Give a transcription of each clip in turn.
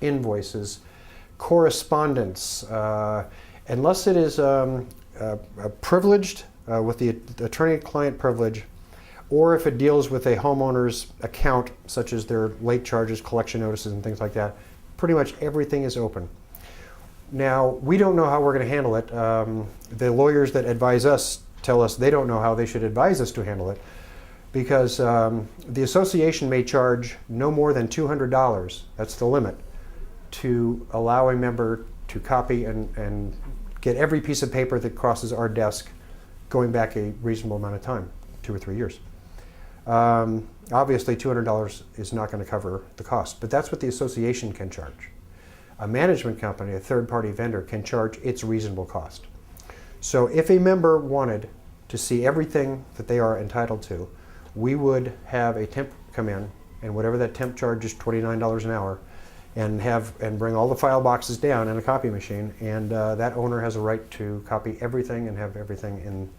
invoices, correspondence, unless it is privileged with the attorney-client privilege, or if it deals with a homeowner's account, such as their late charges, collection notices, and things like that. Pretty much everything is open. Now, we don't know how we're going to handle it. The lawyers that advise us tell us they don't know how they should advise us to handle it, because the association may charge no more than $200, that's the limit, to allow a member to copy and get every piece of paper that crosses our desk going back a reasonable amount of time, 2 or 3 years. Obviously, $200 is not going to cover the cost, but that's what the association can charge. A management company, a third-party vendor, can charge its reasonable cost. So if a member wanted to see everything that they are entitled to, we would have a temp come in, and whatever that temp charge is, $29 an hour, and bring all the file boxes down in a copy machine, and that owner has a right to copy everything and have everything in.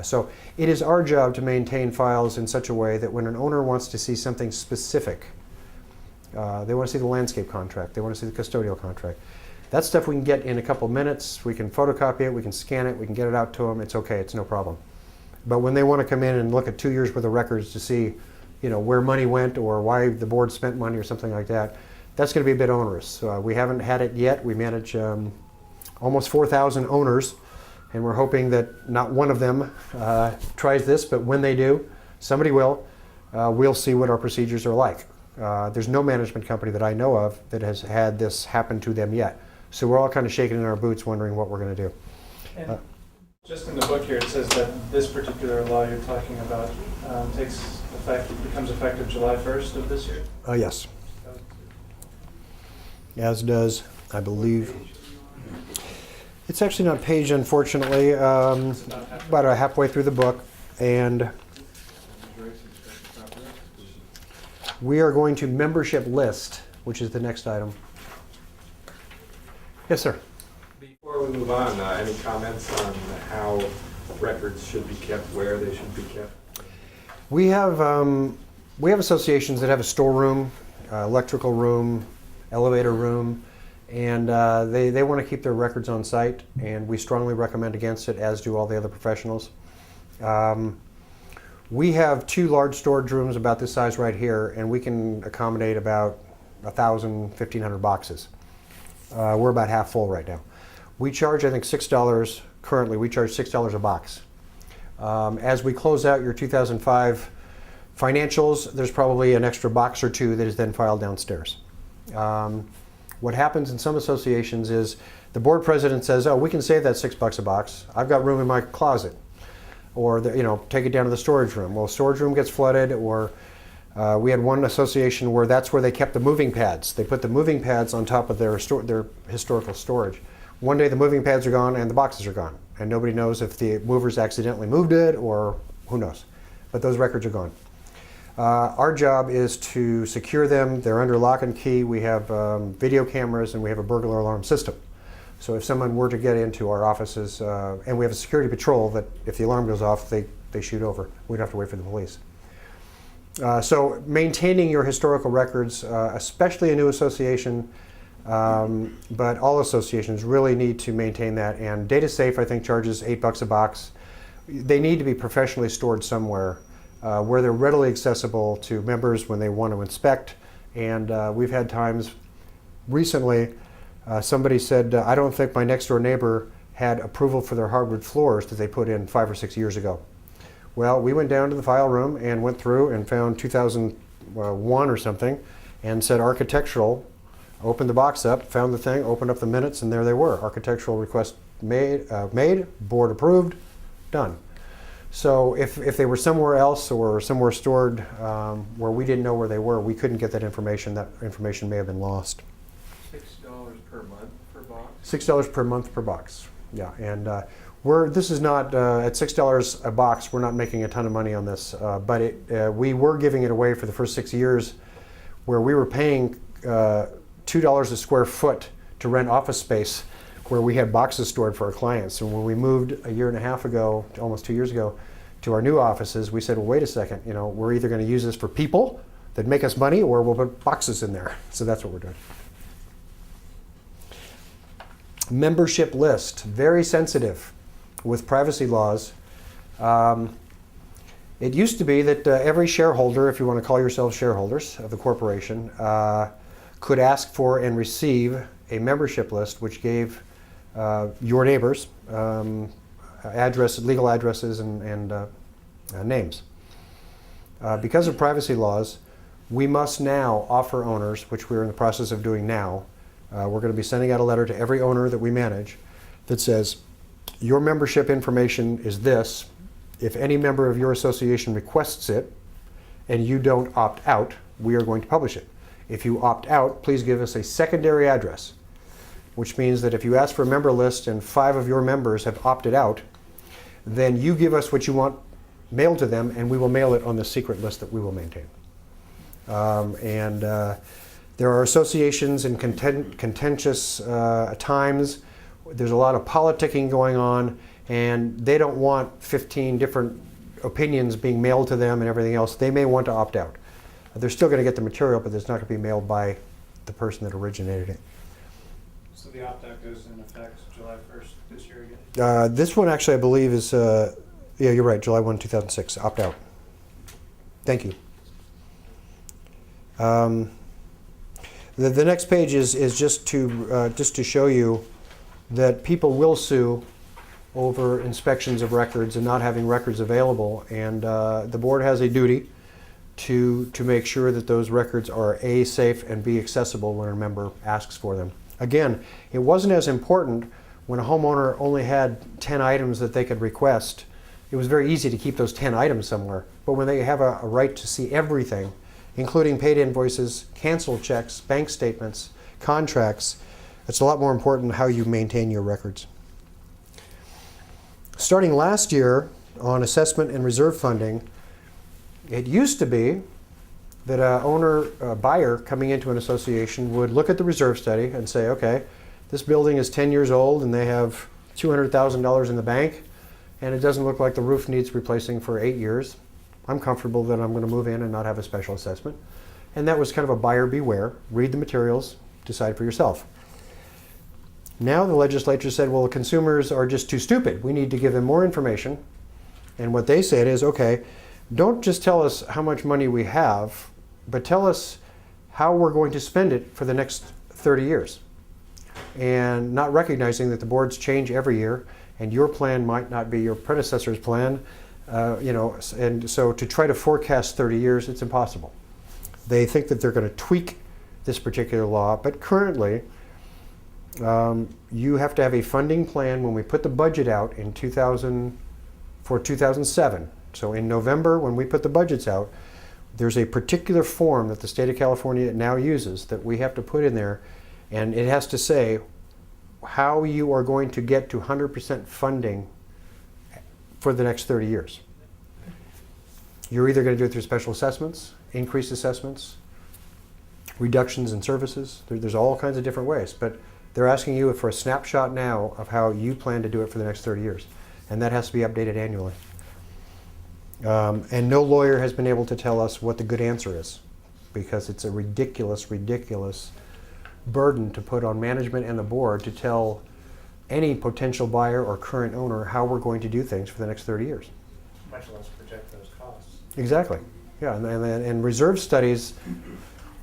So it is our job to maintain files in such a way that when an owner wants to see something specific, they want to see the landscape contract, they want to see the custodial contract. That stuff we can get in a couple minutes. We can photocopy it, we can scan it, we can get it out to them. It's okay, it's no problem. But when they want to come in and look at 2 years worth of records to see, where money went or why the board spent money or something like that, that's going to be a bit onerous. We haven't had it yet. We manage almost 4,000 owners, and we're hoping that not one of them tries this, but when they do, somebody will, we'll see what our procedures are like. There's no management company that I know of that has had this happen to them yet. So we're all kind of shaking in our boots wondering what we're going to do. And just in the book here, it says that this particular law you're talking about becomes effective July 1st of this year? Yes. As does, I believe. It's actually not paged, unfortunately, about halfway through the book. And we are going to membership list, which is the next item. Yes, sir. Before we move on, any comments on how records should be kept, where they should be kept? We have associations that have a storeroom, electrical room, elevator room, and they want to keep their records on site, and we strongly recommend against it, as do all the other professionals. We have 2 large storage rooms about this size right here, and we can accommodate about 1,000, 1,500 boxes. We're about half full right now. We charge, I think, $6, currently, we charge $6 a box. As we close out your 2005 financials, there's probably an extra box or 2 that is then filed downstairs. What happens in some associations is the board president says, oh, we can save that $6 a box. I've got room in my closet. Or take it down to the storage room. Well, the storage room gets flooded, or we had one association where that's where they kept the moving pads. They put the moving pads on top of their historical storage. One day the moving pads are gone and the boxes are gone. And nobody knows if the movers accidentally moved it or who knows. But those records are gone. Our job is to secure them. They're under lock and key. We have video cameras and we have a burglar alarm system. So if someone were to get into our offices, and we have a security patrol that if the alarm goes off, they shoot over. We don't have to wait for the police. So maintaining your historical records, especially a new association, but all associations really need to maintain that. And DataSafe, I think, charges $8 a box. They need to be professionally stored somewhere where they're readily accessible to members when they want to inspect. And we've had times recently, somebody said, I don't think my next door neighbor had approval for their hardwood floors that they put in 5 or 6 years ago. Well, we went down to the file room and went through and found 2001 or something and said architectural, opened the box up, found the thing, opened up the minutes, and there they were. Architectural request made, board approved, done. So if they were somewhere else or somewhere stored where we didn't know where they were, we couldn't get that information. That information may have been lost. $6 per month per box? $6 per month per box, yeah. And this is not, at $6 a box, we're not making a ton of money on this, but we were giving it away for the first 6 years where we were paying $2 a square foot to rent office space where we had boxes stored for our clients. And when we moved a year and a half ago, almost 2 years ago, to our new offices, we said, well, wait a second, we're either going to use this for people that make us money or we'll put boxes in there. So that's what we're doing. Membership list, very sensitive with privacy laws. It used to be that every shareholder, if you want to call yourselves shareholders of the corporation, could ask for and receive a membership list which gave your neighbors legal addresses and names. Because of privacy laws, we must now offer owners, which we're in the process of doing now. We're going to be sending out a letter to every owner that we manage that says, your membership information is this. If any member of your association requests it and you don't opt out, we are going to publish it. If you opt out, please give us a secondary address, which means that if you ask for a member list and 5 of your members have opted out, then you give us what you want mailed to them and we will mail it on the secret list that we will maintain. There are associations in contentious times. There's a lot of politicking going on, and they don't want 15 different opinions being mailed to them and everything else. They may want to opt out. They're still going to get the material, but it's not going to be mailed by the person that originated it. So the opt-out goes in effect July 1st this year again? This one actually, I believe, is, yeah, you're right, July 1, 2006, opt-out. Thank you. The next page is just to show you that people will sue over inspections of records and not having records available, and the board has a duty to make sure that those records are A, safe, and B, accessible when a member asks for them. Again, it wasn't as important when a homeowner only had 10 items that they could request. It was very easy to keep those 10 items somewhere, but when they have a right to see everything, including paid invoices, canceled checks, bank statements, contracts, it's a lot more important how you maintain your records. Starting last year on assessment and reserve funding, it used to be that a buyer coming into an association would look at the reserve study and say, okay, this building is 10 years old and they have $200,000 in the bank and it doesn't look like the roof needs replacing for 8 years. I'm comfortable that I'm going to move in and not have a special assessment. And that was kind of a buyer beware. Read the materials, decide for yourself. Now the legislature said, well, the consumers are just too stupid. We need to give them more information. And what they said is, okay, don't just tell us how much money we have, but tell us how we're going to spend it for the next 30 years. And not recognizing that the boards change every year, and your plan might not be your predecessor's plan, and so to try to forecast 30 years, it's impossible. They think that they're going to tweak this particular law, but currently, you have to have a funding plan when we put the budget out in 2007. So in November, when we put the budgets out, there's a particular form that the state of California now uses that we have to put in there, and it has to say how you are going to get to 100% funding for the next 30 years. You're either going to do it through special assessments, increased assessments, reductions in services. There's all kinds of different ways, but they're asking you for a snapshot now of how you plan to do it for the next 30 years, and that has to be updated annually. And no lawyer has been able to tell us what the good answer is, because it's a ridiculous, ridiculous burden to put on management and the board to tell any potential buyer or current owner how we're going to do things for the next 30 years. Much less project those costs. Exactly. Yeah, and reserve studies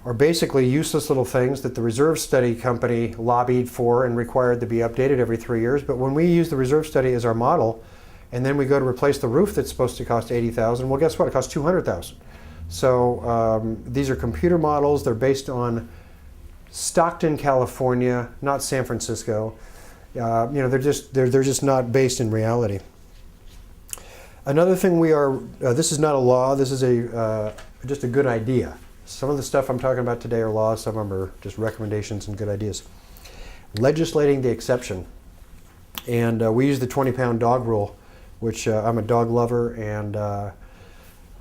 are basically useless little things that the reserve study company lobbied for and required to be updated every 3 years. But when we use the reserve study as our model, and then we go to replace the roof that's supposed to cost $80,000, well, guess what? It costs $200,000. So these are computer models. They're based on Stockton, California, not San Francisco. They're just not based in reality. Another thing this is not a law. This is just a good idea. Some of the stuff I'm talking about today are laws. Some of them are just recommendations and good ideas. Legislating the exception, and we use the 20-pound dog rule, which I'm a dog lover, and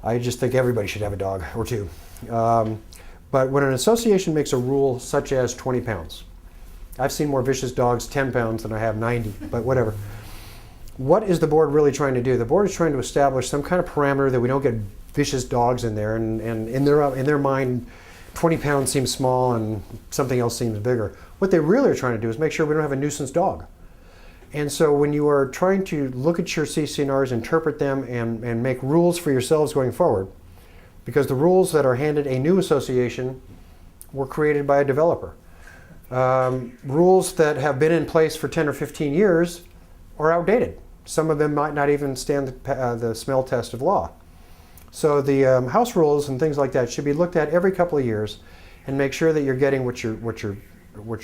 I just think everybody should have a dog or two. But when an association makes a rule such as 20 pounds, I've seen more vicious dogs 10 pounds than I have 90, but whatever. What is the board really trying to do? The board is trying to establish some kind of parameter that we don't get vicious dogs in there, and in their mind, 20 pounds seems small and something else seems bigger. What they really are trying to do is make sure we don't have a nuisance dog. And so when you are trying to look at your CCNRs, interpret them, and make rules for yourselves going forward, because the rules that are handed a new association were created by a developer. Rules that have been in place for 10 or 15 years are outdated. Some of them might not even stand the smell test of law. So the house rules and things like that should be looked at every couple of years and make sure that you're getting what you're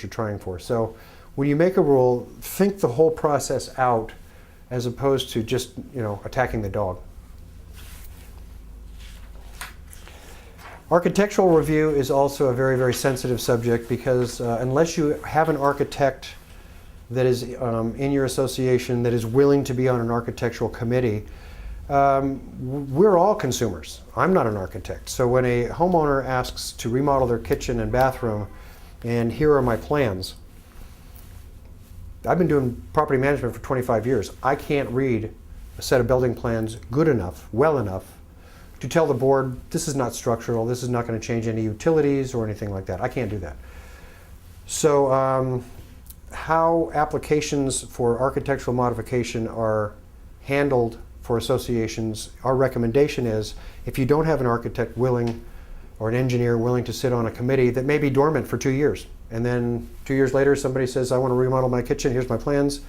trying for. So when you make a rule, think the whole process out as opposed to just, attacking the dog. Architectural review is also a very, very sensitive subject because unless you have an architect that is in your association that is willing to be on an architectural committee, we're all consumers. I'm not an architect. So when a homeowner asks to remodel their kitchen and bathroom, and here are my plans, I've been doing property management for 25 years. I can't read a set of building plans good enough, well enough, to tell the board, this is not structural, this is not going to change any utilities or anything like that. I can't do that. So how applications for architectural modification are handled for associations, our recommendation is if you don't have an architect willing or an engineer willing to sit on a committee that may be dormant for 2 years, and then 2 years later somebody says, I want to remodel my kitchen, here's my plans,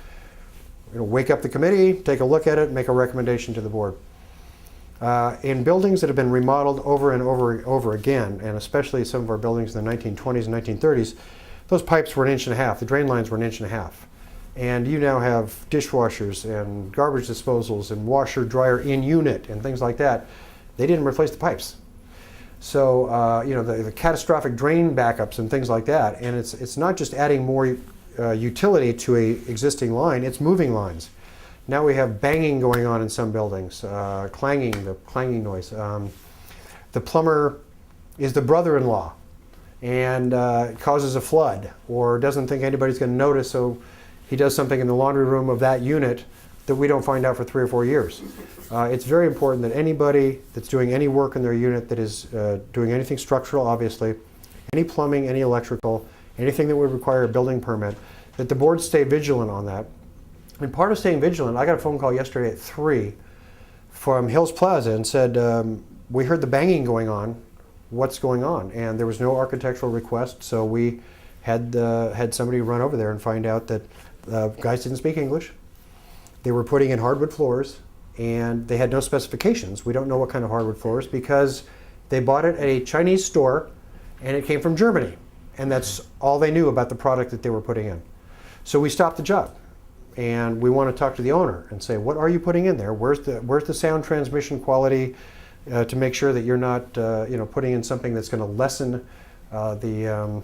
wake up the committee, take a look at it, make a recommendation to the board. In buildings that have been remodeled over and over again, and especially some of our buildings in the 1920s and 1930s, those pipes were 1.5 inches, the drain lines were 1.5 inches. And you now have dishwashers and garbage disposals and washer dryer in unit and things like that. They didn't replace the pipes. So the catastrophic drain backups and things like that. And it's not just adding more utility to a existing line, it's moving lines. Now we have banging going on in some buildings, the clanging noise. The plumber is the brother-in-law and causes a flood or doesn't think anybody's going to notice, so he does something in the laundry room of that unit that we don't find out for 3 or 4 years. It's very important that anybody that's doing any work in their unit that is doing anything structural, obviously, any plumbing, any electrical, anything that would require a building permit, that the board stay vigilant on that. And part of staying vigilant, I got a phone call yesterday at 3 from Hills Plaza and said, we heard the banging going on, what's going on? And there was no architectural request, so we had somebody run over there and find out that guys didn't speak English. They were putting in hardwood floors and they had no specifications. We don't know what kind of hardwood floors because they bought it at a Chinese store and it came from Germany. And that's all they knew about the product that they were putting in. So we stopped the job and we want to talk to the owner and say, what are you putting in there? Where's the sound transmission quality to make sure that you're not putting in something that's going to lessen the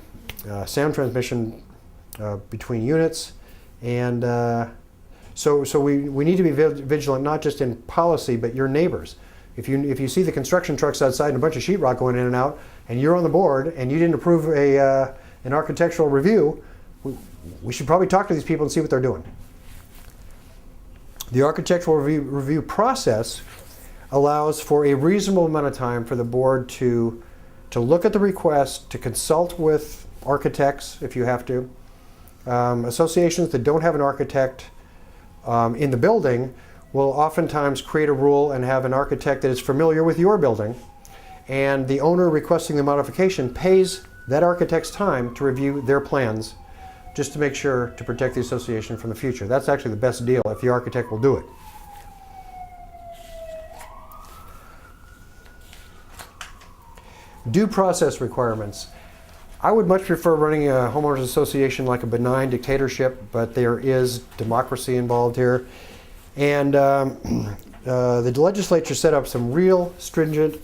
sound transmission between units. And so we need to be vigilant, not just in policy, but your neighbors. If you see the construction trucks outside and a bunch of sheetrock going in and out, and you're on the board and you didn't approve an architectural review, we should probably talk to these people and see what they're doing. The architectural review process allows for a reasonable amount of time for the board to look at the request, to consult with architects if you have to. Associations that don't have an architect in the building will oftentimes create a rule and have an architect that is familiar with your building, and the owner requesting the modification pays that architect's time to review their plans just to make sure to protect the association from the future. That's actually the best deal if the architect will do it. Due process requirements. I would much prefer running a homeowners association like a benign dictatorship, but there is democracy involved here. And the legislature set up some real stringent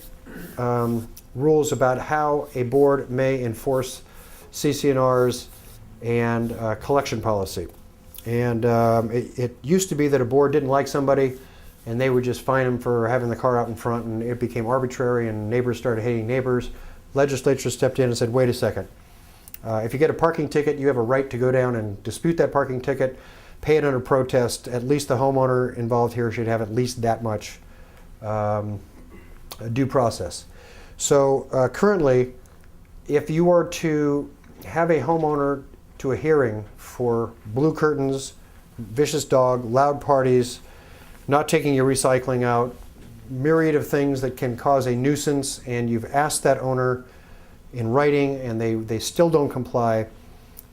rules about how a board may enforce CCNRs and collection policy. And it used to be that a board didn't like somebody and they would just fine them for having the car out in front, and it became arbitrary and neighbors started hating neighbors. Legislature stepped in and said, wait a second. If you get a parking ticket, you have a right to go down and dispute that parking ticket, pay it under protest. At least the homeowner involved here should have at least that much due process. So currently, if you were to have a homeowner to a hearing for blue curtains, vicious dog, loud parties, not taking your recycling out, myriad of things that can cause a nuisance, and you've asked that owner in writing and they still don't comply,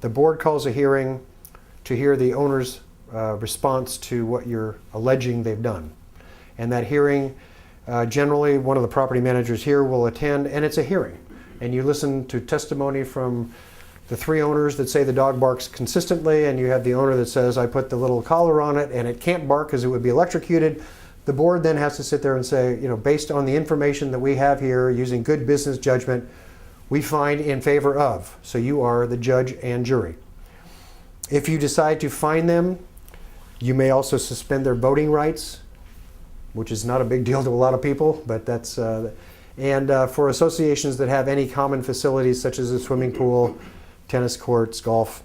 the board calls a hearing to hear the owner's response to what you're alleging they've done. And that hearing, generally one of the property managers here will attend, and it's a hearing. And you listen to testimony from the three owners that say the dog barks consistently, and you have the owner that says, I put the little collar on it and it can't bark because it would be electrocuted. The board then has to sit there and say, based on the information that we have here, using good business judgment, we find in favor of. So you are the judge and jury. If you decide to fine them, you may also suspend their voting rights, which is not a big deal to a lot of people, but that's, and for associations that have any common facilities such as a swimming pool, tennis courts, golf,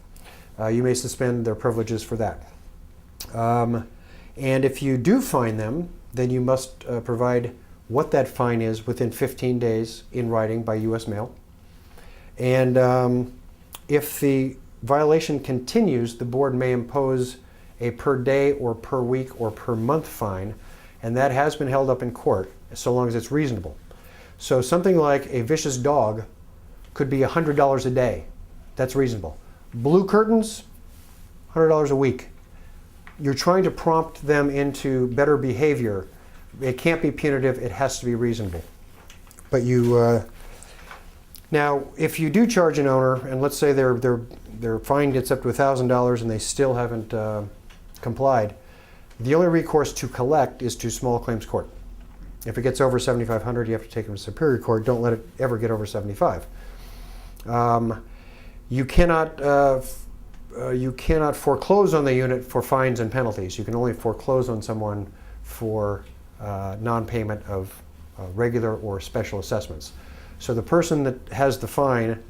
you may suspend their privileges for that. And if you do fine them, then you must provide what that fine is within 15 days in writing by U.S. mail. And if the violation continues, the board may impose a per day or per week or per month fine, and that has been held up in court so long as it's reasonable. So something like a vicious dog could be $100 a day. That's reasonable. Blue curtains, $100 a week. You're trying to prompt them into better behavior. It can't be punitive, it has to be reasonable. But you, now if you do charge an owner, and let's say their fine gets up to $1,000 and they still haven't complied, the only recourse to collect is to small claims court. If it gets over $7,500, you have to take them to Superior Court. Don't let it ever get over $75,000. You cannot foreclose on the unit for fines and penalties. You can only foreclose on someone for non-payment of regular or special assessments. So the person that has the fine,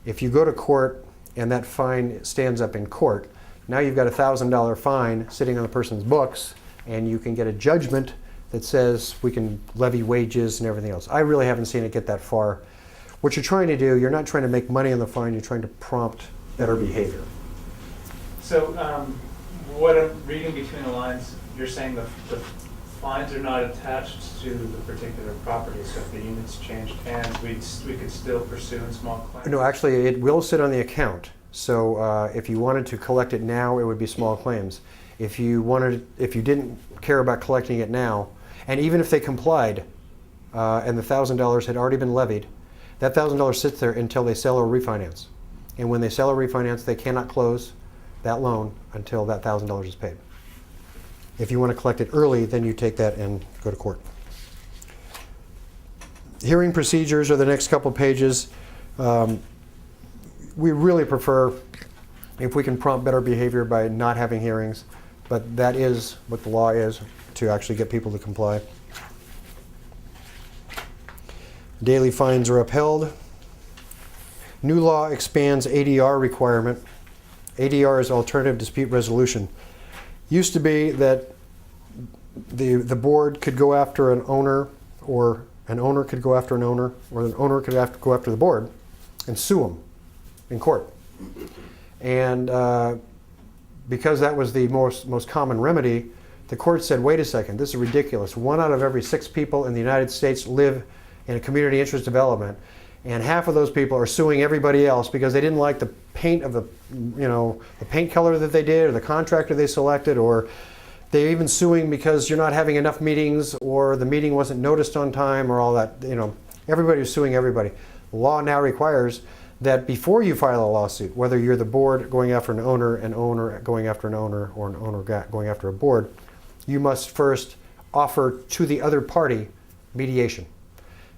if you go to court and that fine stands up in court, now you've got a $1,000 fine sitting on the person's books, and you can get a judgment that says we can levy wages and everything else. I really haven't seen it get that far. What you're trying to do, you're not trying to make money on the fine, you're trying to prompt better behavior. So what I'm reading between the lines, you're saying the fines are not attached to the particular property, so if the units changed hands, we could still pursue in small claims? No, actually it will sit on the account. So if you wanted to collect it now, it would be small claims. If you didn't care about collecting it now, and even if they complied and the $1,000 had already been levied, that $1,000 sits there until they sell or refinance. And when they sell or refinance, they cannot close that loan until that $1,000 is paid. If you want to collect it early, then you take that and go to court. Hearing procedures are the next couple pages. We really prefer if we can prompt better behavior by not having hearings, but that is what the law is, to actually get people to comply. Daily fines are upheld. New law expands ADR requirement. ADR is alternative dispute resolution. Used to be that the board could go after an owner, or an owner could go after an owner, or an owner could have to go after the board and sue them in court. And because that was the most common remedy, the court said, wait a second, this is ridiculous. 1 out of every 6 people in the United States live in a community interest development, and half of those people are suing everybody else because they didn't like the paint of the paint color that they did, or the contractor they selected, or they're even suing because you're not having enough meetings, or the meeting wasn't noticed on time, or all that. Everybody was suing everybody. The law now requires that before you file a lawsuit, whether you're the board going after an owner going after an owner, or an owner going after a board, you must first offer to the other party mediation.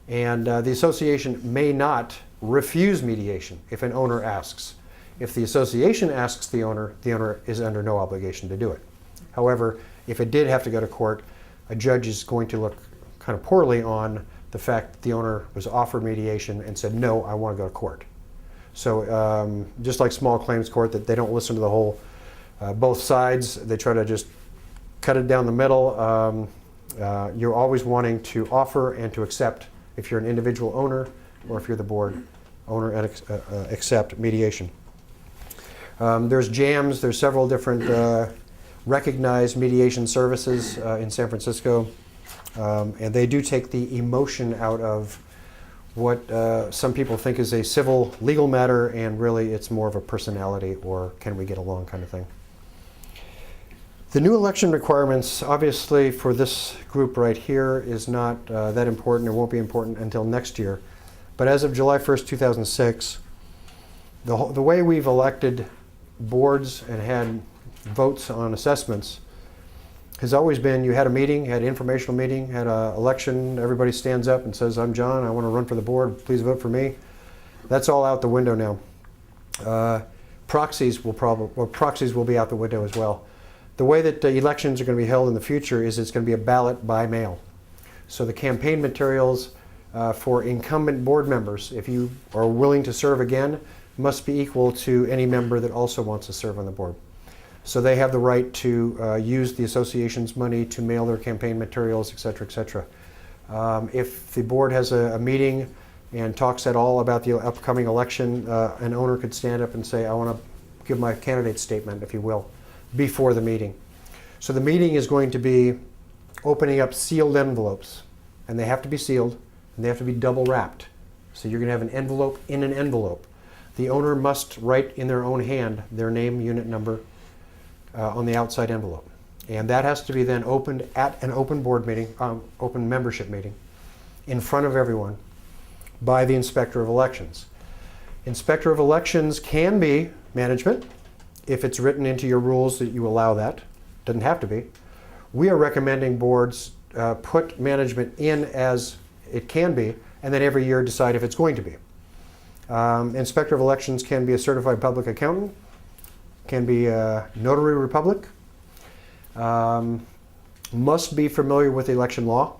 And the association may not refuse mediation if an owner asks. If the association asks the owner is under no obligation to do it. However, if it did have to go to court, a judge is going to look kind of poorly on the fact that the owner was offered mediation and said, no, I want to go to court. So just like small claims court, that they don't listen to the whole, both sides, they try to just cut it down the middle. You're always wanting to offer and to accept if you're an individual owner or if you're the board. owner accept mediation. There's JAMS, there's several different recognized mediation services in San Francisco, and they do take the emotion out of what some people think is a civil legal matter, and really it's more of a personality or can we get along kind of thing. The new election requirements, obviously for this group right here, is not that important. It won't be important until next year. But as of July 1st, 2006, the way we've elected boards and had votes on assessments has always been, you had a meeting, had an informational meeting, had an election, everybody stands up and says, I'm John, I want to run for the board, please vote for me. That's all out the window now. Proxies will be out the window as well. The way that elections are going to be held in the future is it's going to be a ballot by mail. So the campaign materials for incumbent board members, if you are willing to serve again, must be equal to any member that also wants to serve on the board. So they have the right to use the association's money to mail their campaign materials, et cetera, et cetera. If the board has a meeting and talks at all about the upcoming election, an owner could stand up and say, I want to give my candidate statement, if you will, before the meeting. So the meeting is going to be opening up sealed envelopes, and they have to be sealed, and they have to be double wrapped. So you're going to have an envelope in an envelope. The owner must write in their own hand their name, unit number on the outside envelope. And that has to be then opened at an open board meeting, open membership meeting, in front of everyone by the Inspector of Elections. Inspector of Elections can be management, if it's written into your rules that you allow that. Doesn't have to be. We are recommending boards put management in as it can be, and then every year decide if it's going to be. Inspector of Elections can be a certified public accountant, can be a notary public, must be familiar with election law.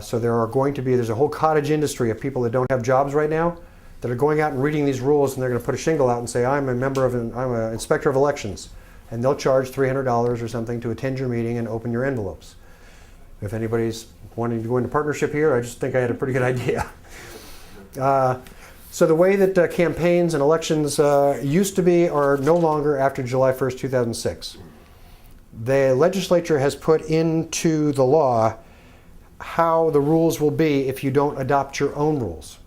So there's a whole cottage industry of people that don't have jobs right now that are going out and reading these rules, and they're going to put a shingle out and say, I'm an Inspector of Elections. And they'll charge $300 or something to attend your meeting and open your envelopes. If anybody's wanting to go into partnership here, I just think I had a pretty good idea. So the way that campaigns and elections used to be are no longer after July 1st, 2006. The legislature has put into the law how the rules will be if you don't adopt your own rules.